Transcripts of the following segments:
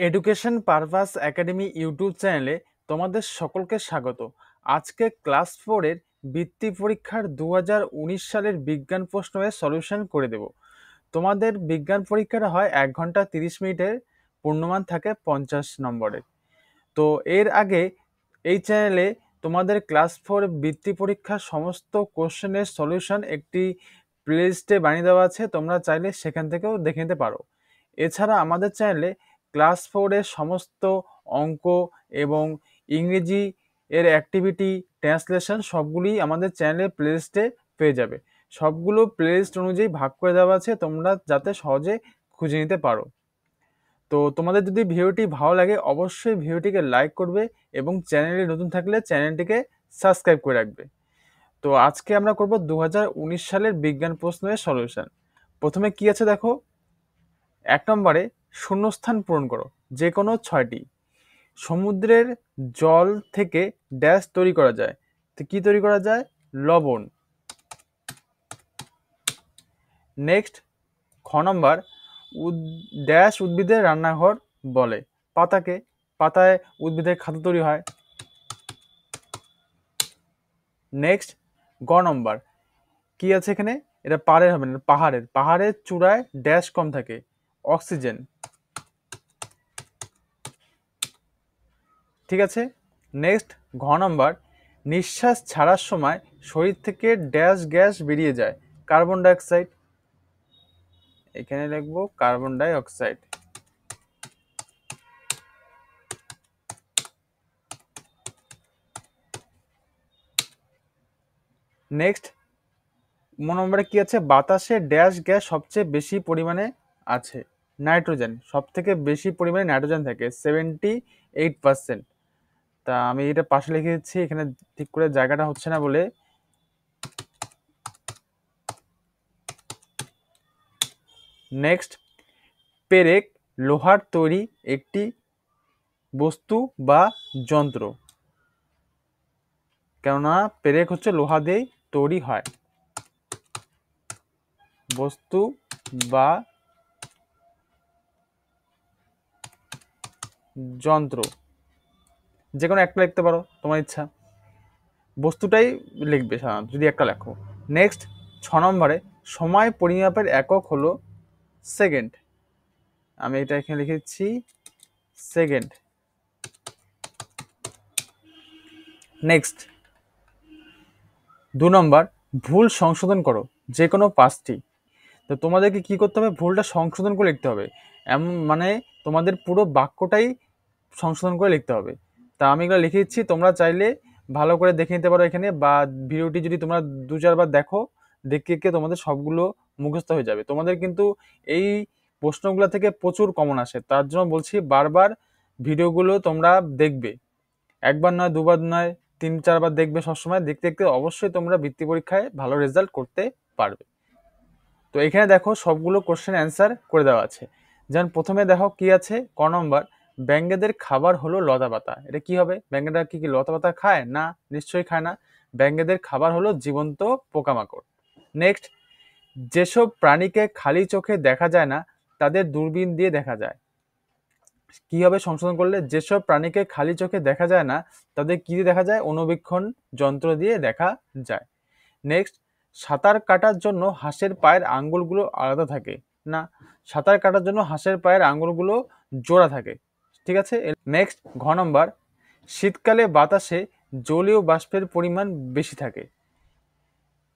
Education purpose academy YouTube চ্যানেলে তোমাদের সকলকে স্বাগত। আজকে ক্লাস 4-এর বৃত্তি পরীক্ষার 2019 সালের বিজ্ঞান প্রশ্নের সলিউশন করে দেব। তোমাদের বিজ্ঞান পরীক্ষাটা হয় 1 ঘন্টা 30 মিনিটের, পূর্ণমান থাকে 50 নম্বরের। তো এর আগে এই চ্যানেলে তোমাদের ক্লাস 4 বৃত্তি পরীক্ষার সমস্ত কোশ্চেনের সলিউশন একটি প্লেলিস্টে বানিয়ে দেওয়া আছে, তোমরা চাইলে সেখান থেকেও দেখে নিতে পারো। এছাড়া আমাদের চ্যানেলে ক্লাস 4-এর সমস্ত অঙ্ক এবং ইংরেজি এর অ্যাক্টিভিটি, ট্রান্সলেশন সবগুলি আমাদের চ্যানেলের প্লেলিস্টে পেয়ে যাবে। সবগুলো প্লেলিস্ট অনুযায়ী ভাগ করে দেওয়া আছে, তোমরা যাতে সহজে খুঁজে নিতে পারো। তো তোমাদের যদি ভিডিওটি ভালো লাগে অবশ্যই ভিডিওটিকে লাইক করবে এবং চ্যানেলে নতুন থাকলে চ্যানেলটিকে সাবস্ক্রাইব করে রাখবে। তো আজকে আমরা করব 2019 সালের বিজ্ঞান প্রশ্নের সলিউশন। প্রথমে কি আছে দেখো, 1 নম্বরে শূন্যস্থান পূরণ করো, যে কোনো 6টি। সমুদ্রের জল থেকে ড্যাশ তৈরি করা যায়, তো কি তৈরি করা যায়? লবণ। নেক্সট, খ নম্বর, ড্যাশ উদ্ভিদের রান্নাঘর বলে? পাতাকে। পাতায় উদ্ভিদের খাদ্য তৈরি হয়। নেক্সট, গ নম্বর, কি আছে এখানে? এটা পাহাড়ের হবে না, পাহাড়ের। পাহাড়ের চূড়ায় ড্যাশ কম থাকে, অক্সিজেন। ঠিক আছে। নেক্সট, ঘ নম্বর, নিঃশ্বাস ছাড়ার সময় শরীর থেকে ড্যাশ গ্যাস বেরিয়ে যায়? Carbon dioxide. এখানে লিখবো কার্বন ডাই অক্সাইড। নেক্সট, নম্বরে কি আছে? বাতাসে ড্যাশ গ্যাস সবচেয়ে বেশি পরিমাণে আছে? নাইট্রোজেন। সব থেকে বেশি পরিমাণে নাইট্রোজেন থাকে, 78%। তা আমি এটা পাশে লিখে দিচ্ছি, এখানে ঠিক করে জায়গাটা হচ্ছে না বলে। নেক্সট, পেরেক লোহার তৈরি একটি বস্তু বা যন্ত্র? কেননা পেরেক হচ্ছে লোহা দিয়ে তৈরি হয়। বস্তু বা যন্ত্র, যে কোনো একটা লিখতে পারো, তোমার ইচ্ছা। বস্তুটাই লিখবে সাধারণত যদি একটা লেখো। নেক্সট, 6 নম্বরে সময় পরিমাপের একক হলো সেকেন্ড। আমি এটা এখানে লিখে দিচ্ছি, সেকেন্ড। নেক্সট, 2 নম্বর, ভুল সংশোধন করো, যে কোনো 5টি। তো তোমাদেরকে কি করতে হবে? ভুলটা সংশোধন করে লিখতে হবে। এমন মানে তোমাদের পুরো বাক্যটাই সংশোধন করে লিখতে হবে। তা আমি এগুলো লিখে দিচ্ছি, তোমরা চাইলে ভালো করে দেখে নিতে পারো এখানে, বা ভিডিওটি যদি তোমরা 2-4 বার দেখো, দেখে তোমাদের সবগুলো মুখস্থ হয়ে যাবে। তোমাদের কিন্তু এই প্রশ্নগুলো থেকে প্রচুর কমন আসে, তার জন্য বলছি বারবার ভিডিওগুলো তোমরা দেখবে। একবার নয়, 2 বার নয়, 3-4 বার দেখবে। সবসময় দেখতে দেখতে অবশ্যই তোমরা বৃত্তি পরীক্ষায় ভালো রেজাল্ট করতে পারবে। তো এখানে দেখো সবগুলো কোশ্চেন অ্যান্সার করে দেওয়া আছে। যেমন প্রথমে দেখো কি আছে, ক নম্বর, ব্যাঙেদের খাবার হলো লতা পাতা। এটা কি হবে? ব্যাঙেরা কি কি লতা পাতা খায়? না, নিশ্চয়ই খায় না। ব্যাঙেদের খাবার হলো জীবন্ত পোকামাকড়। নেক্সট, যেসব প্রাণীকে খালি চোখে দেখা যায় না তাদের দূরবীন দিয়ে দেখা যায়? কি হবে সংশোধন করলে? যেসব প্রাণীকে খালি চোখে দেখা যায় না তাদের কি দিয়ে দেখা যায়? অণুবীক্ষণ যন্ত্র দিয়ে দেখা যায়। নেক্সট, সাঁতার কাটার জন্য হাঁসের পায়ের আঙ্গুলগুলো আলাদা থাকে? না, সাঁতার কাটার জন্য হাঁসের পায়ের আঙ্গুলগুলো জোড়া থাকে। ঠিক আছে। নেক্সট, ঘ নম্বর, শীতকালে বাতাসে জলীয় বাষ্পের পরিমাণ বেশি থাকে?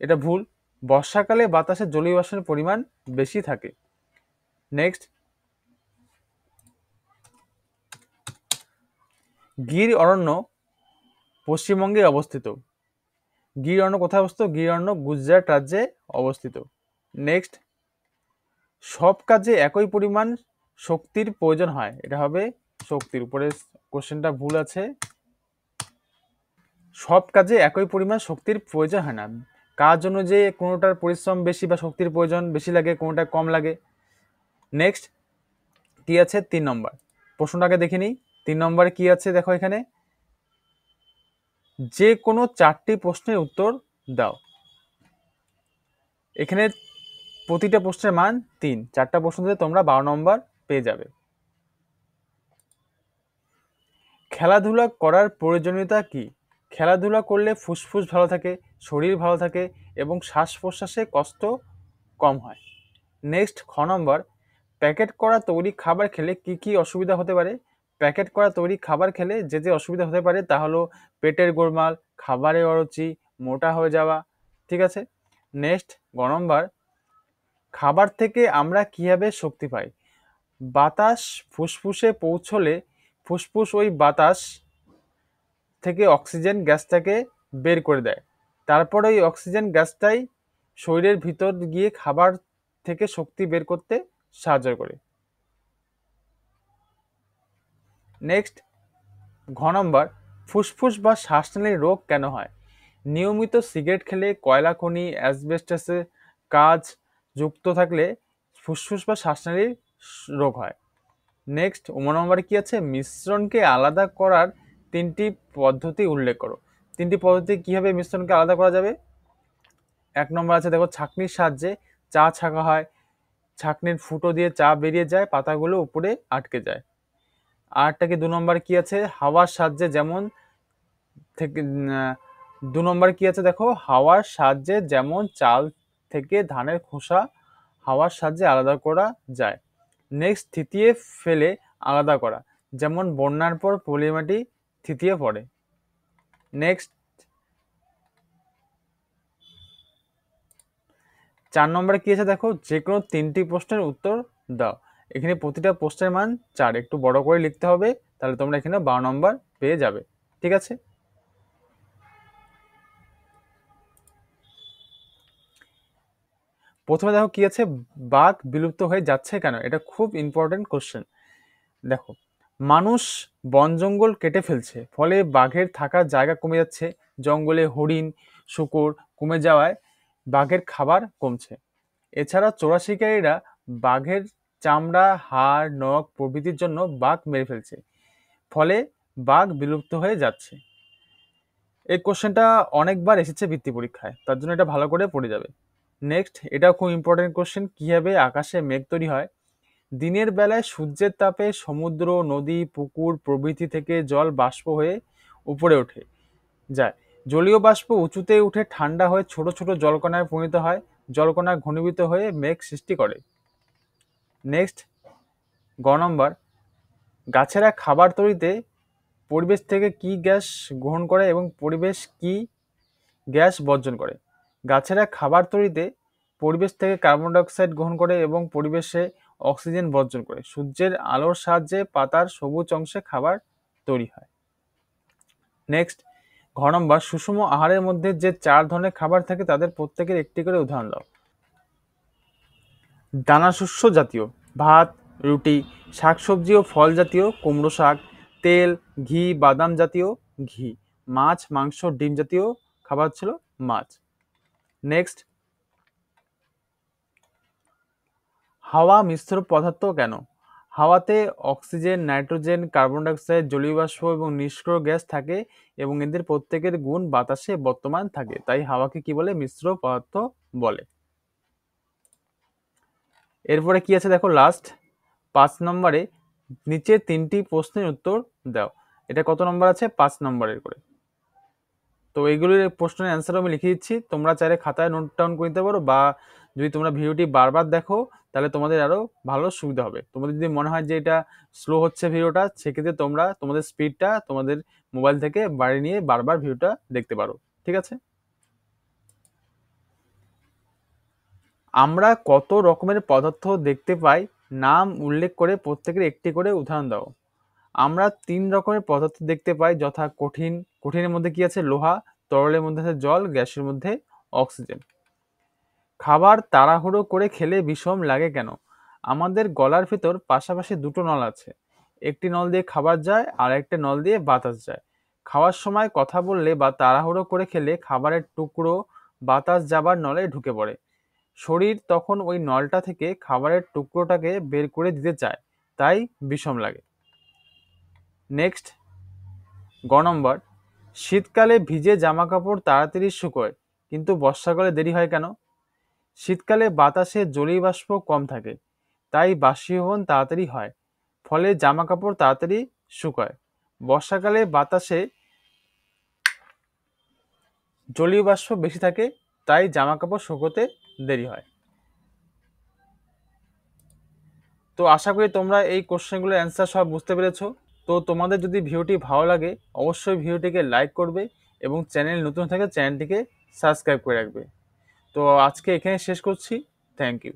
এটা ভুল। বর্ষাকালে বাতাসে জলীয় বাষ্পের পরিমাণ বেশি থাকে। নেক্সট, গির অরণ্য পশ্চিমবঙ্গে অবস্থিত? গির অরণ্য কোথায় অবস্থিত? গির অরণ্য গুজরাট রাজ্যে অবস্থিত। নেক্সট, সব কাজে একই পরিমাণ শক্তির প্রয়োজন হয়? এটা হবে শক্তির। উপরে কোশ্চেনটা ভুল আছে, সব কাজে একই পরিমাণ শক্তির প্রয়োজন হয় না। কাজ অনুযায়ী কোনোটার পরিশ্রম বেশি বা শক্তির প্রয়োজন বেশি লাগে, কোনোটা কম লাগে। নেক্সট, কি আছে 3 নম্বর, প্রশ্নটাকে দেখে নিই। 3 নম্বরে কি আছে দেখো, এখানে যে কোনো 4টি প্রশ্নের উত্তর দাও। এখানে প্রতিটা প্রশ্নের মান 3, 4টা প্রশ্ন দিলে তোমরা 12 নম্বর পেয়ে যাবে। খেলাধুলা করার প্রয়োজনীয়তা কি? খেলাধুলা করলে ফুসফুস ভালো থাকে, শরীর ভালো থাকে এবং শ্বাস প্রশ্বাসে কষ্ট কম হয়। নেক্সট খ নম্বর, প্যাকেট করা তৈরি খাবার খেলে কি কি অসুবিধা হতে পারে? প্যাকেট করা তৈরি খাবার খেলে যে যে অসুবিধা হতে পারে তা হলো পেটের গোলমাল, খাবারে অরুচি, মোটা হয়ে যাওয়া। ঠিক আছে। নেক্সট গ নম্বর, খাবার থেকে আমরা কিভাবে শক্তি পাই? বাতাস ফুসফুসে পৌঁছলে ফুসফুস ওই বাতাস থেকে অক্সিজেন গ্যাসটাকে বের করে দেয়। তারপর ওই অক্সিজেন গ্যাসটাই শরীরের ভিতর গিয়ে খাবার থেকে শক্তি বের করতে সাহায্য করে। নেক্সট ঘ নম্বর, ফুসফুস বা শ্বাসনালীর রোগ কেন হয়? নিয়মিত সিগারেট খেলে, কয়লা খনি, অ্যাসবেস্টাসের কাজ যুক্ত থাকলে ফুসফুস বা শ্বাসনালীর রোগ হয়। নেক্সট নম্বরে কি আছে? মিশ্রণকে আলাদা করার তিনটি পদ্ধতি উল্লেখ করো। তিনটি পদ্ধতি কিভাবে মিশ্রণকে আলাদা করা যাবে? এক নম্বর আছে দেখো, ছাঁকনির সাহায্যে চা ছাঁকা হয়, ছাঁকনির ফুটো দিয়ে চা বেরিয়ে যায়, পাতাগুলো উপরে আটকে যায়। আরটা কি 2 নম্বর কি আছে? হাওয়ার সাহায্যে, যেমন থেকে 2 নম্বর কি আছে দেখো, হাওয়ার সাহায্যে যেমন চাল থেকে ধানের খোসা হাওয়ার সাহায্যে আলাদা করা যায়। নেক্সট থিতিয়ে ফেলে আলাদা করা, যেমন বন্যার পর পলিমাটি থিতিয়ে পড়ে। নেক্সট 4 নম্বরে কি আছে দেখো, যে কোনো 3টি প্রশ্নের উত্তর দাও। এখানে প্রতিটা প্রশ্নের মান 4, একটু বড় করে লিখতে হবে, তাহলে তোমরা এখানে 12 নম্বর পেয়ে যাবে। ঠিক আছে। প্রথমে দেখো কি আছে, বাঘ বিলুপ্ত হয়ে যাচ্ছে কেন? এটা খুব ইম্পর্টেন্ট কোশ্চেন। দেখো, মানুষ বন জঙ্গল কেটে ফেলছে, ফলে বাঘের থাকার জায়গা কমে যাচ্ছে। জঙ্গলে হরিণ, শূকর কমে যাওয়ায় বাঘের খাবার কমছে। এছাড়া চোরা শিকারীরা বাঘের চামড়া, হাড়, নখ প্রভৃতির জন্য বাঘ মেরে ফেলছে, ফলে বাঘ বিলুপ্ত হয়ে যাচ্ছে। এই কোশ্চেনটা অনেকবার এসেছে বৃত্তি পরীক্ষায়, তার জন্য এটা ভালো করে পড়ে যাবে। নেক্সট, এটাও খুব ইম্পর্টেন্ট কোশ্চেন, কিভাবে আকাশে মেঘ তৈরি হয়? দিনের বেলায় সূর্যের তাপে সমুদ্র, নদী, পুকুর প্রভৃতি থেকে জল বাষ্প হয়ে উপরে ওঠে যায়। জলীয় বাষ্প উঁচুতে উঠে ঠান্ডা হয়ে ছোট ছোট জলকণায় পরিণত হয়। জলকণা ঘনীভূত হয়ে মেঘ সৃষ্টি করে। নেক্সট গ নম্বর, গাছেরা খাবার তৈরিতে পরিবেশ থেকে কি গ্যাস গ্রহণ করে এবং পরিবেশ কি গ্যাস বর্জন করে? গাছেরা খাবার তৈরিতে পরিবেশ থেকে কার্বন ডাই অক্সাইড গ্রহণ করে এবং পরিবেশে অক্সিজেন বর্জন করে। সূর্যের আলোর সাহায্যে পাতার সবুজ অংশে খাবার তৈরি হয়। নেক্সট ঘ নম্বর, সুষম আহারের মধ্যে যে 4 ধরনের খাবার থাকে তাদের প্রত্যেকের একটি করে উদাহরণ দাও। দানাশস্য জাতীয়, ভাত, রুটি, শাকসবজি ও ফল জাতীয়, কুমড়ো শাক, তেল, ঘি, বাদাম জাতীয়, ঘি, মাছ, মাংস, ডিম জাতীয় খাবার ছিল মাছ। নেক্সট, হাওয়া মিশ্র পদার্থ কেন? হাওয়াতে oxygen, nitrogen, carbon die oxide, জলীয় বাষ্প এবং নিষ্ক্রিয় গ্যাস থাকে এবং এদের প্রত্যেকের গুণ বাতাসে বর্তমান থাকে, তাই হাওয়াকে কি বলে? মিশ্র পদার্থ বলে। এরপরে কি আছে দেখো, লাস্ট 5 নম্বরে নিচে 3টি প্রশ্নের উত্তর দাও। এটা কত নম্বর আছে? 5 নম্বরের করে। তো এইগুলির প্রশ্নের অ্যান্সার আমি লিখে দিচ্ছি, তোমরা চাইলে খাতায় নোট ডাউন করে নিতে পারো, বা যদি তোমরা ভিডিওটি বারবার দেখো তাহলে তোমাদের আরো ভালো সুবিধা হবে। তোমাদের যদি মনে হয় যে এটা স্লো হচ্ছে ভিডিওটা, সেক্ষেত্রে তোমরা তোমাদের স্পিডটা তোমাদের মোবাইল থেকে বাড়িয়ে নিয়ে বারবার ভিডিওটা দেখতে পারো। ঠিক আছে। আমরা কত রকমের পদার্থ দেখতে পাই? নাম উল্লেখ করে প্রত্যেকের একটি করে উদাহরণ দাও। আমরা 3 রকমের পদার্থ দেখতে পাই, যথা কঠিন, কঠিনের মধ্যে কি আছে? লোহা, তরলের মধ্যে আছে জল, গ্যাসের মধ্যে অক্সিজেন। খাবার তাড়াহুড়ো করে খেলে বিষম লাগে কেন? আমাদের গলার ভিতর পাশাপাশি 2টো নল আছে, একটি নল দিয়ে খাবার যায় আর একটা নল দিয়ে বাতাস যায়। খাওয়ার সময় কথা বললে বা তাড়াহুড়ো করে খেলে খাবারের টুকরো বাতাস যাবার নলে ঢুকে পড়ে। শরীর তখন ওই নলটা থেকে খাবারের টুকরোটাকে বের করে দিতে চায়, তাই বিষম লাগে। নেক্সট গ নম্বর, শীতকালে ভিজে জামা কাপড় তাড়াতাড়ি শুকোয় কিন্তু বর্ষাকালে দেরি হয় কেন? শীতকালে বাতাসে জলীয় বাষ্প কম থাকে, তাই বাষ্পীভবন তাড়াতাড়ি হয়, ফলে জামা কাপড় তাড়াতাড়ি শুকায়। বর্ষাকালে বাতাসে জলীয় বাষ্প বেশি থাকে, তাই জামা কাপড় শুকোতে দেরি হয়। তো আশা করি তোমরা এই কোশ্চেনগুলোর অ্যান্সার সব বুঝতে পেরেছো। তো তোমাদের যদি ভিডিওটি ভালো লাগে অবশ্যই ভিডিওটিকে লাইক করবে এবং চ্যানেল নতুন থাকে চ্যানেলটিকে সাবস্ক্রাইব করে রাখবে। তো আজকে এখানে শেষ করছি। Thank you.